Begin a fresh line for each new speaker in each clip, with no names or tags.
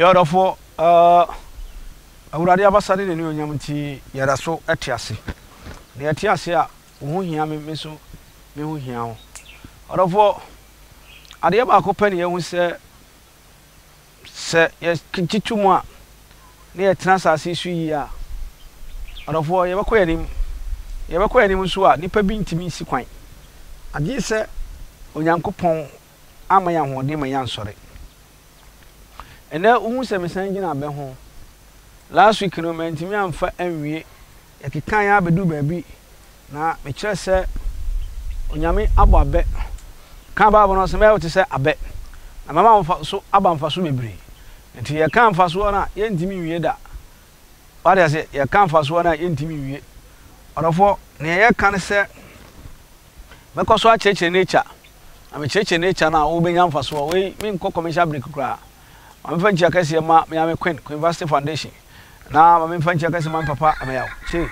Yodofo awurade abasade ne onyam nti yɛda so atiase ne atiase a wo hia me so me ho hia wo odofo ade ba ko pani yehu se ye kititumu a ne yɛtena asase su yi a odofo yɛbɛkɔ yanim so a nipa bi ntimi si kwan ade se onyankopɔn ama yɛ ahode ma yɛ nsɔre ene uhu se mesan gina abe ho last week no mentimi amfa anwie yakekan ya bedu baabi na me kire se onyame abo abe kan baabo no se me wote se abe na mama amfa so aba mfa so bebre nti ye kan mfa so na ye ntimi wie da wade se ye kan mfa so na ye ntimi wie orofo ne ye kan se mekoso a cheche nature am cheche nature na wo benya mfa so we me nko commercial break kra I'm going to check my Queen University Foundation. Now I'm going to check my papa. I'm out. See,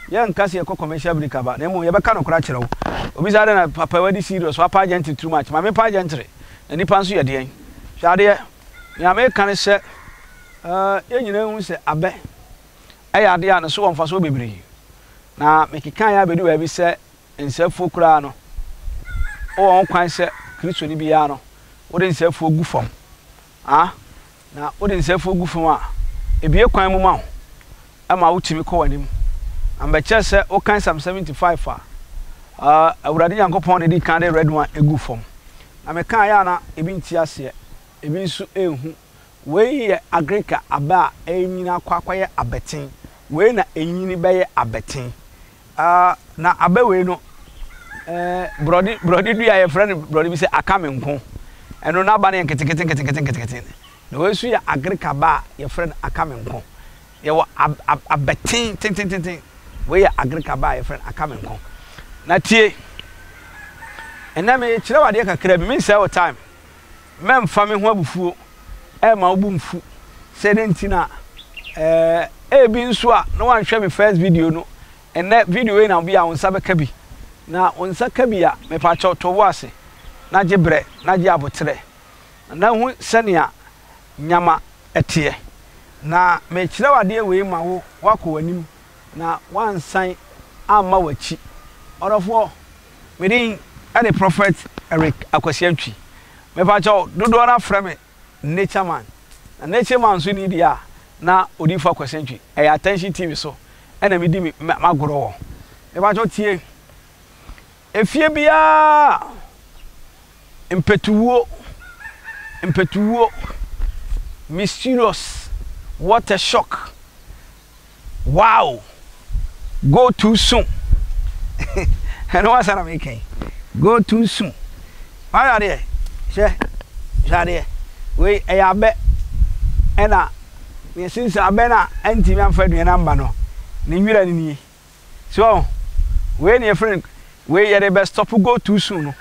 young Cassia commercial break about them. We have a kind of cratch. We are a papa very serious. Papa gentle too much. My papa gentle. And he pants you again. Shadia, you may kind of say, you know, say, I bet I are the so on for so be. Now make it kind of do every set and self for crano. Or on quite set Christian Biano. Wouldn't say for good form. Ah. Na wodin se fogu fun a ebie kwan mu ma ama wutimi ko wanim amba che se o kan sam 75 a awurade yankopon de kan de red one egu fom na me kan ya na ebi nti ase ebi nsu ehu we ye agrika aba enyina kwakwaye abetin we na enyini beye abetin na aba we no brody dua ye friend brody bi se akamenko eno na aba ne nkete no we su ya agrika ba your friend akamenko ye wa abetin tin we ya agrika ba your friend akamenko na tie ena me kire wade kakra bi me say all time mem fa me ho abufuo e ma obu mfu se de ntina bi nso a no wan hwe me first video no ena video we na bi a wonsa beka bi na wonsa ka bi a me pa cho to wo ase na gibre na gi abotre na hu senia nyama etie na me kire wade we ma wo wako wanim na wansan amma wachi orofo me din ade Prophet Eric Antwi me pa cho dodo na frame nature man na nature man so ni dia na odifa Antwi attention TV so ena me di magoro wo me pa cho tie efie bia impetuwo mysterious, what a shock. Wow, go too soon. I know what I'm making. Go too soon. Why are they? Share, we a bet. And since I been anti man for the number no. Ni so when your friend we are the best stop go too soon.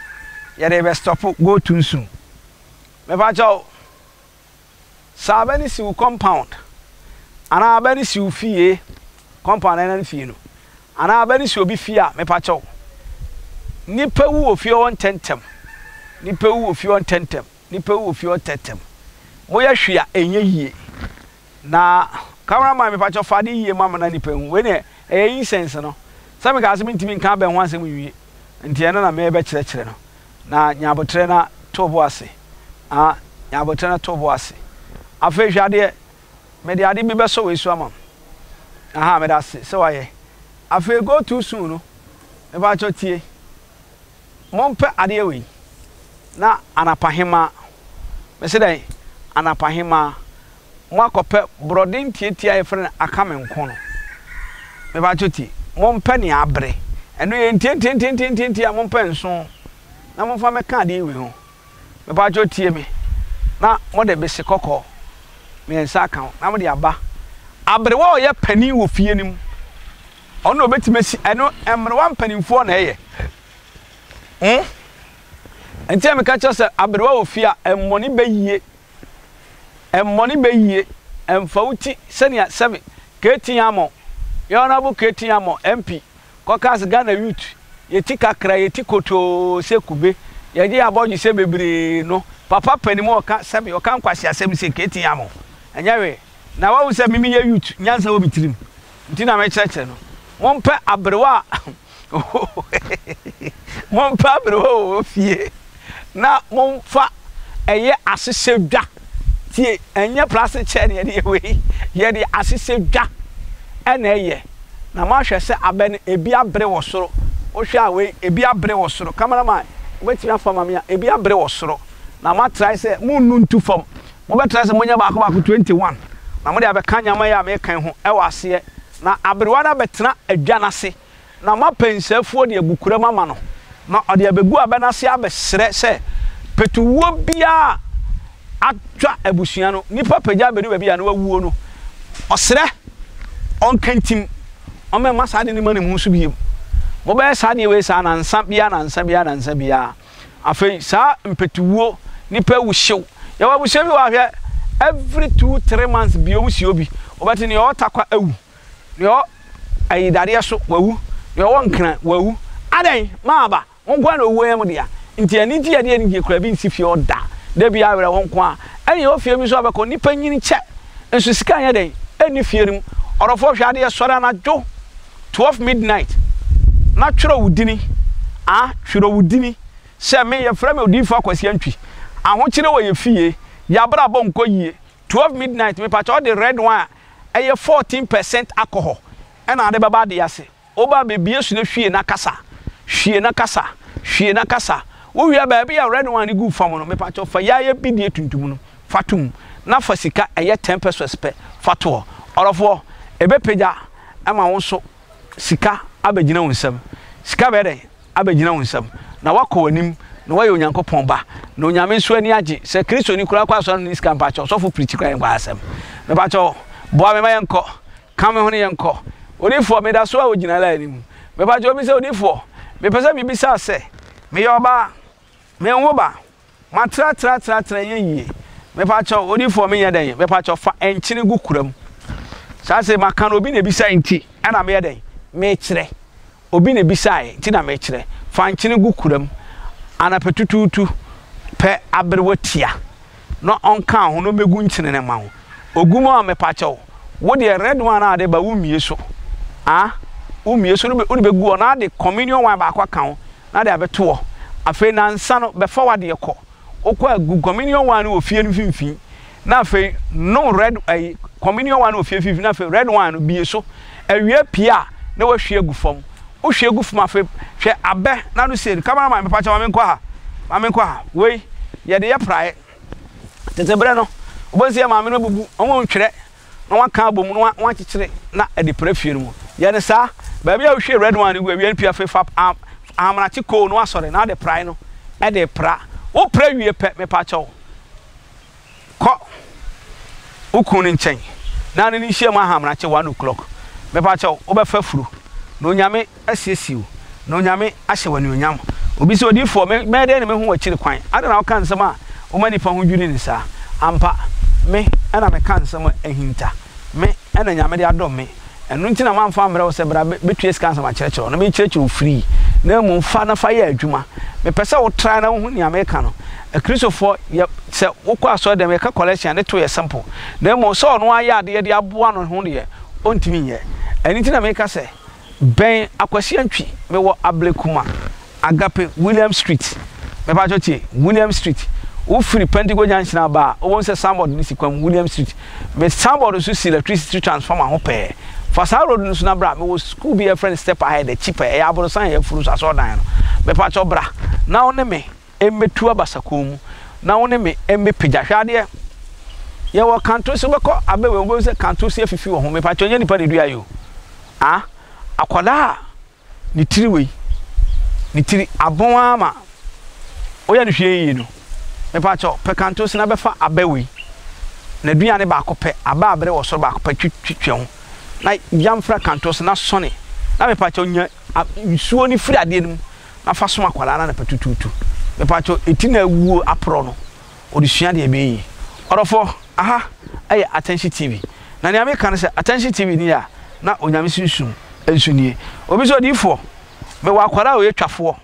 You're the best stop go too soon. Me pacho sabani si compound ana abani si fie compound na fie no ana abani si obi fie a me pacho nipa wu ofie on tentem nipa wu ofie on tentem nipa wu ofie on tentem moya hwea enye yie na cameraman me pacho fade yie mama na nipa hu we ne eyin sense no sami ka asemi ntimi nka be ho asem wie ntie no na me be kire no na nyabotre na tobo ase nyabotre na tobo ase afa hwade me de ade bi be so we su ama aha me da se so waye afa go too soon no e ba cho tie mompe ade we na anapahema me se dai anapahema mo akope brodin tietia e frene akamenko no me ba cho tie mompe ne abre eno ye ntie mompe nso na momfa me ka ade we ho me ba cho tie me na mo de be se kokko me nsa account na mo de aba abrewa o ye pani wo fie nim ono obetimesi eno emre wan panimfo na eye enti me ka chose abrewa wo fie a emmoni be yie emfa wuti senia 7 ketiamo yona bu ketiamo MP kokas Ghana youth yeti kakra yeti koto sekube yeje aboji se bebre no papa panimo ka 7 o kan kwase asem se ketiamo enyawe na wa wo se mimi ye youth nyansa wo bitirim nti na me cheche no mompe abrewa mompe abrewa wo fie na momfa eye asese dwa tie enye plastic chair ne ye de asese dwa ena eye na ma hwe se aben ebi abre wo soro wo hwe awe ebi abre wo soro cameraman wetin afama me ebi abre wo soro na ma try se munnu ntu fam mo be try se monya ba ko 21 na mo de abeka nyama ya me kan ho e wase na abrewa na betena adwa na se na ma pensafo de agukura mama no na ode abegu abena se abesre se petuwo bia atwa abusua no nipa pagya bedu ba bia no wawuo no osre onkantim ome masade ni mane mu so biem mo be sade we sa na nsa bia afei sa mpetuwo nipa wuhyew ya wabusua bi wa hwe every 2-3 months bi omusi obi obati ne otakwa awu ne o ayidade so wawu ne o wonkran wawu adan maaba wonkwa na owu em dia nti ani ti ade ani kura bi nsi fie oda da bi awere wonko a eni o fie bi so abeko nipa nyini che enso sika anya den eni fie rim orofo hwe ade sore na jo 12 midnight na twero wudini twero wudini se me ye frame odifo akwasi antwi ahokyere wo ye fie ya bra bo nko yie 12 midnight me patch all the red wine eye 14% alcohol ena ade baba de yase oba bebie su na hwie na kasa wo wi ba bia red wine gu fam no me patch fa ya ye bidie tuntum no fatum na fa sika eye 10% spe fato orofo ebe peja ama wo so sika abagina wonsam sika be den abagina wonsam na wakọ wanim na wayo Onyankopon ba na onyame nso ani age se Kristo ni kura kwa so ni sika mpacho so fu preach kwa ngwa asem me pacho boa me mayenko ka me ho ne yenko onifo me da so a ogina la anim me pacho mi se onifo me pese mi bisa se me yoba me nwo ba ma tra yeye me pacho onifo me yeden me pacho fa enchine gu kuram sa se maka no obi na bisa nti ana me yeden me kire obi na bisa nti na me kire fa enchine gu kuram ana petututu pe abrewatia no onka ho no megu nchine ne mawo ogumo a me pacho wo de red one na de ba wumie so umie so no be gu na de communion one ba kwa kan na de abeto afi na nsa no be forward ye ko okwa gu communion one no ofie no finfin na afi no red communion one no ofie finfin na afi red one no bie so awie pia na wa hwie gu fam o hwie gu fam afi hwe abe na no se cameraman me pacho ma me kwa we ye de ye prae tetebre no obonse ma me no bubu omo ntwere na waka abom no wa kikire na ade prafie no ye ne sa ba bia wo hwe red one gu awie pia fa amrachi ko no asore na de prae no e de pra wo pra wie pe me pacho ko ukunu nchen na ne ni hie ma amrachi 1 o'clock me pacho wo be fa furu no nyame asiesiu no nyame ahye wani onyam obi se odifo me de ne me hu akiri kwan ade na wo kan nsem a wo mani fa hu dwuni ni sa ampa me ana me kan nsem ahinta me ana nyame de adom me enu ntina ma mfa mre wo se bra betue sika nsem a kyerekyerew no me kyerekyerew free na mu mfa na fa ya adwuma me pese wo try na wo hu ni America no Christopher se wo kwa so de me ka collection ne to ye sample na mu so no aya de de aboa no hu de ontimi ye eni ntina me ka se ben akwasi antwi me wo ablekuma agape William Street me ba chotie William Street wo free Pentigo Junction aba o won se somebody ni sikwam William Street me somebody so see electricity transformer ho pe for sa road no so na bra me wo school be a friend step ahead the cheaper e aboro san ye furu so dan no me pa cho bra na wo ne me emetu abasakom na wo ne me emme pija hwade ye wo kanto so beko abewe wo se kanto se afifi wo ho me pa cho nya nipa de dua yo akola ni tiriwe ni tiri abon ama oya ni hwie yi no me pa cho pe kanto se na befa abewe na duane ba akopɛ aba abre wo so ba akopɛ twitwe ho na yamfra kanto se na sone na me pa cho nya nsuo ni firi ade no na fa so akwala na petututu me pa cho etina wuo apro no odisua de ebe yi orofo aye Attention TV na ne ameka no se Attention TV ni ya na onyame sunsun ensunie obi so difo me wa akwara o yetwafo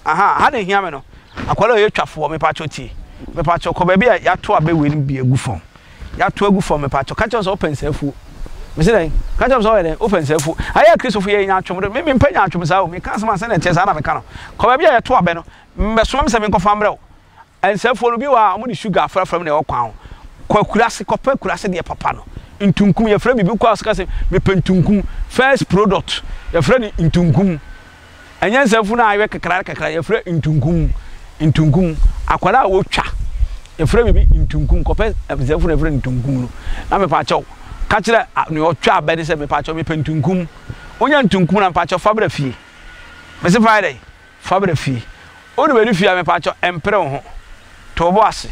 ha na hia me no akwara o yetwafo me pa cho tie me pa cho ko ba bia ya to abewe ni bi egu fon ya to agu for me pa cho catch us open safu me say catch us open safu aya Christopher ye nya atwom me mpanya atwom sa o me kan sama say na tie sa na me kan no ko ba bia ye to abe no me so me say me ko famre o en safu no bi wa mo di sugar fra na e kwan kwa kurase ko pa kurase de papa no ntunkum ye fra bibi kwa ska say me pentunkum first product ye fra ni ntunkum anya safu na awe kakra ye fra ntunkum akwara wo twa ye fra bibi ntunkum ko pa safu na fra ntunkum no na me pa chaw ka kire ne otwa abede se me pa chaw me pentunkum onya ntunkum na pa chaw fabra fie me se friday fabra fie o de be fie me pa chaw empre ho to bo ase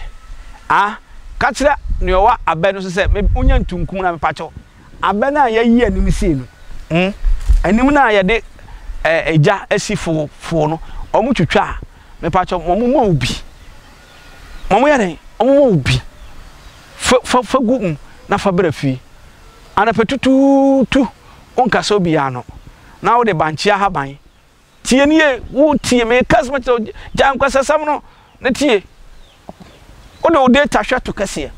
ka kire ne owa abede no se me onya ntunkum na me pa chaw abede na ye yi anim sie no anim na ye de eja asifo no omu twetwa me pa chaw mo obi mo ya den omo obi fa gu na fabra fie ana petutu onka so bia no na wo de banchia haban tie nie wo tie me kasma jan kwasasam no na tie wo de data hwa to kase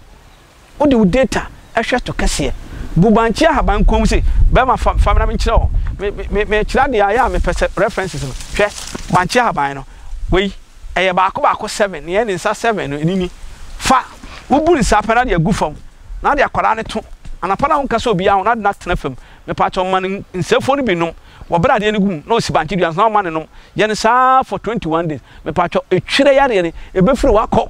wo de data hwa to kase bu banchia haban kom se be ma famna me kire o me kira de aya me pese references no hwe banchia haban no wei eye ba ko 7 ne ne nsa 7 no enini fa wo bu ni sapana de agufam na de akwara ne to anapana won kasa obi ahun na tena fam me pa cho man nsefo no bi no wo bra de ne gum na osibanchi duan na man no ye ne sa for 21 days me pa cho etwire yare ne ebefiri wakọ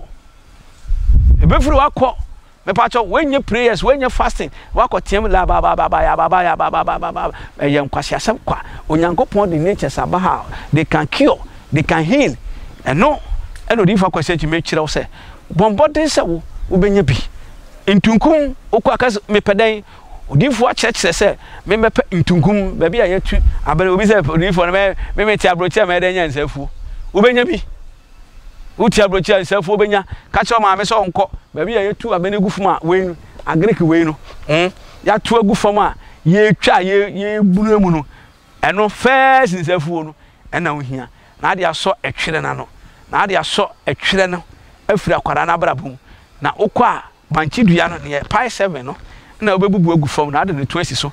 me pa cho wenye prayers wenye fasting wakọ tiem la ba ye nkwasi asem kwa onyankopon de nature sabaha they can cure they can heal eno di fa kwasi ti me kire wo se bombodin se wo benya bi ntunkum okwa kas me pedan odifo a church se me mepe ntunkum ba bia yetu abere obi se odifo no me ti abrochi a me da nya nsafu obenya bi uti abrochi a nsafu obenya ka che ma me so nko ba bia yetu abene gufum a we agrek we no ya to agufum a ye twa ye buru emu no eno first nsafu no ena ohia na de aso etwere na no na de aso etwere no afira kwara na brabum na okwa banchi dua no ne pi 7 no na obebubu agu fam na ade ne to asi so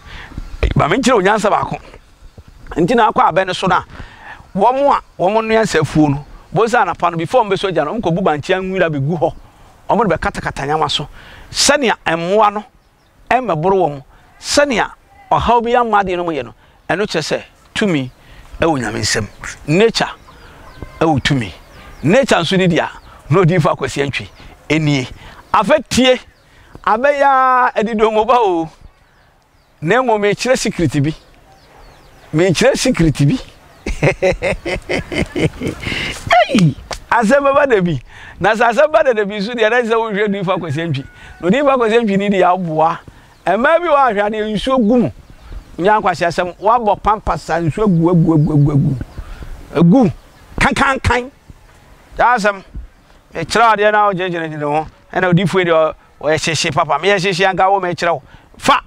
ba me nkire onyansa ba ko nti na akwa abe ne so na wo no yansa afuo no boza na pa no before mbe soja no mko bu banchi anwira begu ho omo be kata nyama so sania emmoa no emeboro wo sania ohaw bi amade no moye no eno chese tumi ewo nyamensem nature ewo tumi nature nso dia no di fa kwasi antwi enie afetie abeya edido mo ba o na mo me kire secret bi hey azema ba da bi na sasa ba da bi su dia na se wo hwe di fa kwasi antwi no di fa kwasi antwi ni dia aboa ema bi wa hwa de nsuo gum nya kwasi asem wa bo pampasa nsuo gu kan ya asem e kira de na o jejene de ho ena odifu de o yehye papa me yehye anga wo me kira wo fa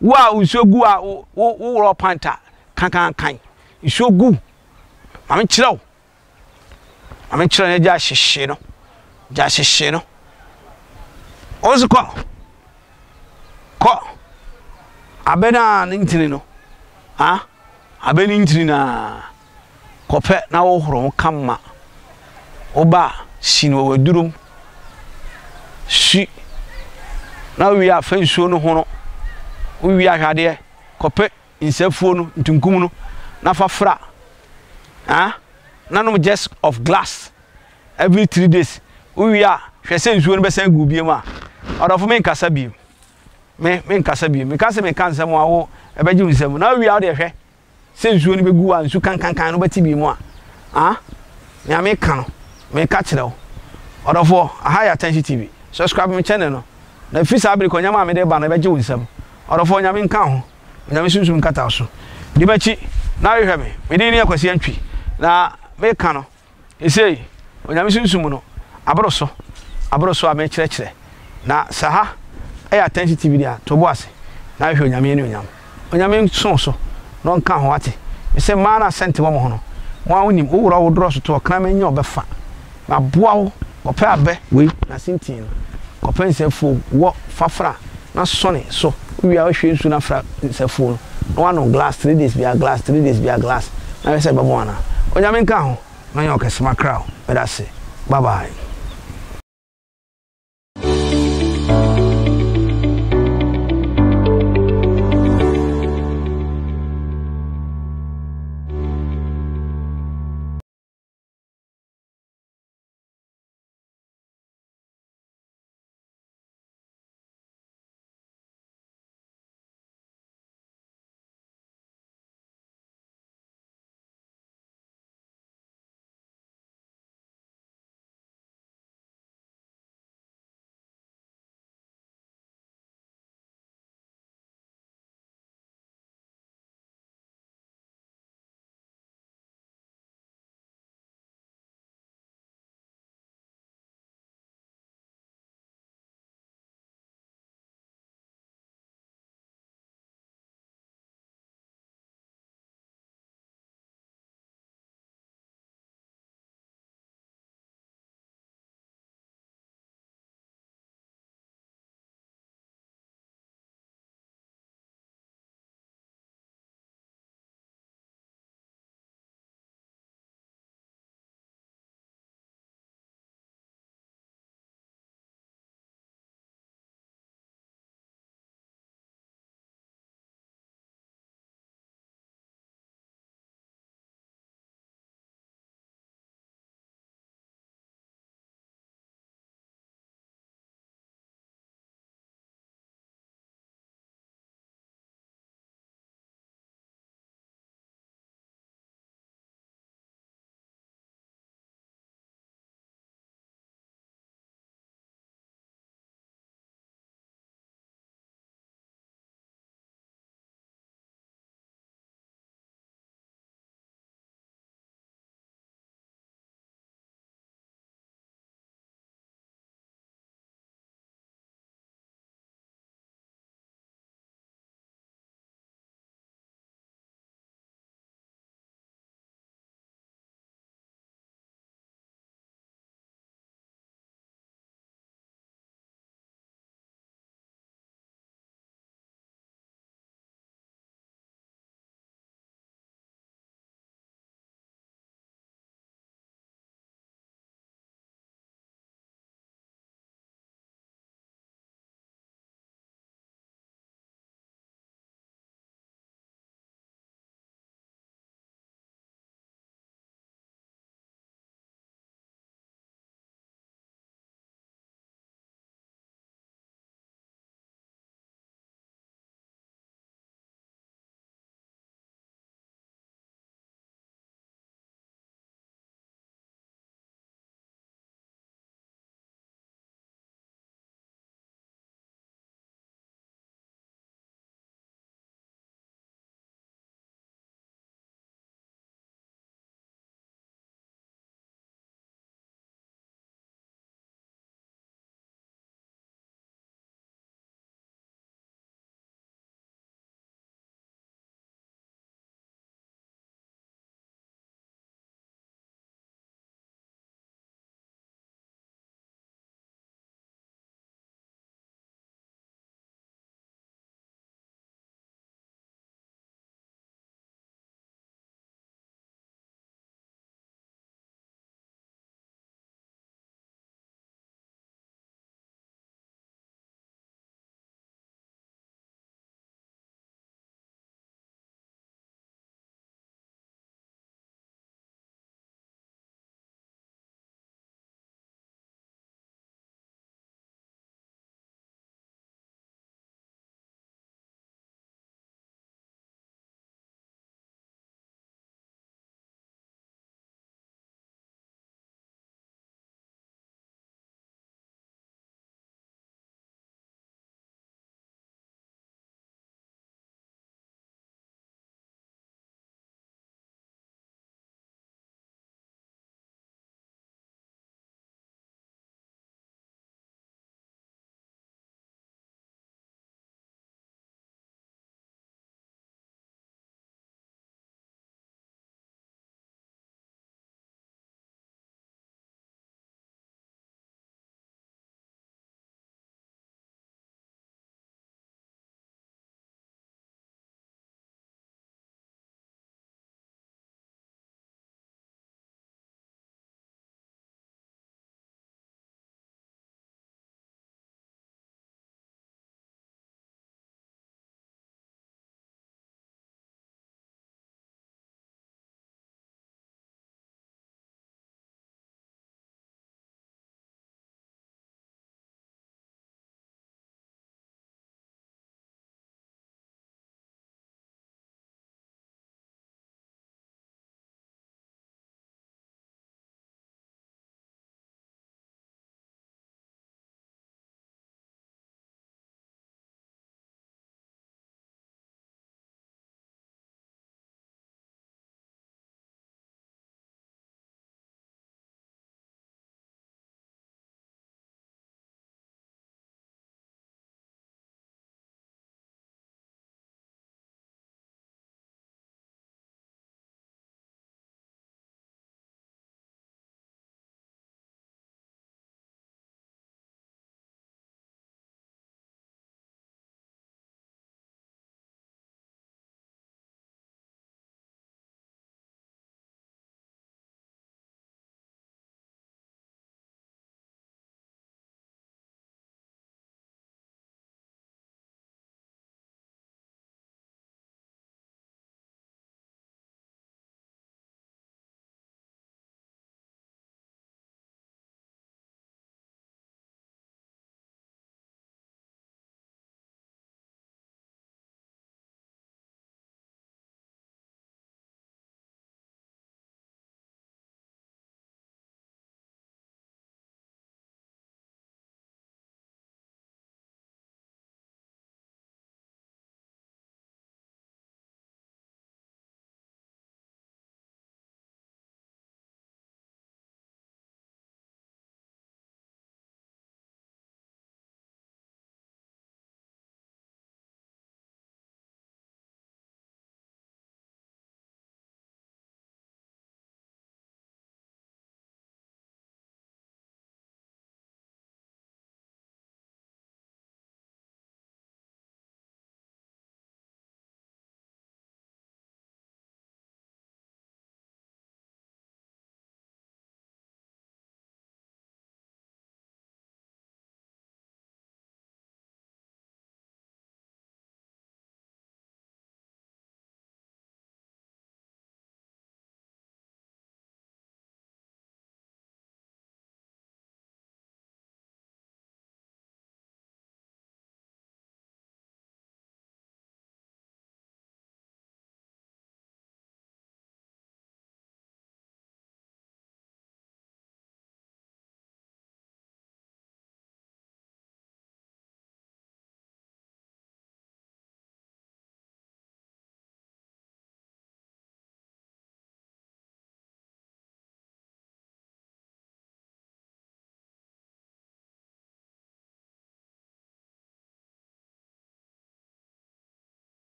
wa nsuo gu a wo ro panta kan nsuo gu ma me kira ne ja hyehyhe no ozuko ko abena ntini no abeni ntini na kope na wo horo kama oba sino wadurum shi na wi a fansuo no ho no wi ahwade kope insafuo no ntunkum no na fafra nanom just of glass every 3 days wi a hwese nsuo no besan gu biem a odofo me nkasa biem me nkasa biem me kasa me kansa mo awo ebeji nsam na wi a de hwe se nsuo no begu a nsu kan no bati biem a me me kan me ka kire wo odofo aha attention tv subscribe my channel no na fisa abiri ko nyama me de ba na beji nsam odofo nyame nka ho nyame sunsun kata so di bachi na hwe me de ni akwasi antwi na me ka no esei onyame sunsun no abroso a me kire na saha attention tv dia to bo ase na hwe onyame ni onyame so no nka ho ate me se ma na sente wo mo ho no wa wonim wo woro wo dro so to kra me nya obefa na boa wo opa abe we na sintin kɔpɛ nsɛfo wɔ fafra na sɔne so wi a hwe nsu na fra nsɛfo no one on glass 3 days bia glass 3 days bia glass na yɛ sɛ bɛbɔ ana onyame nka ho na yɛ ɔkɛsema crowd bɛda se bye bye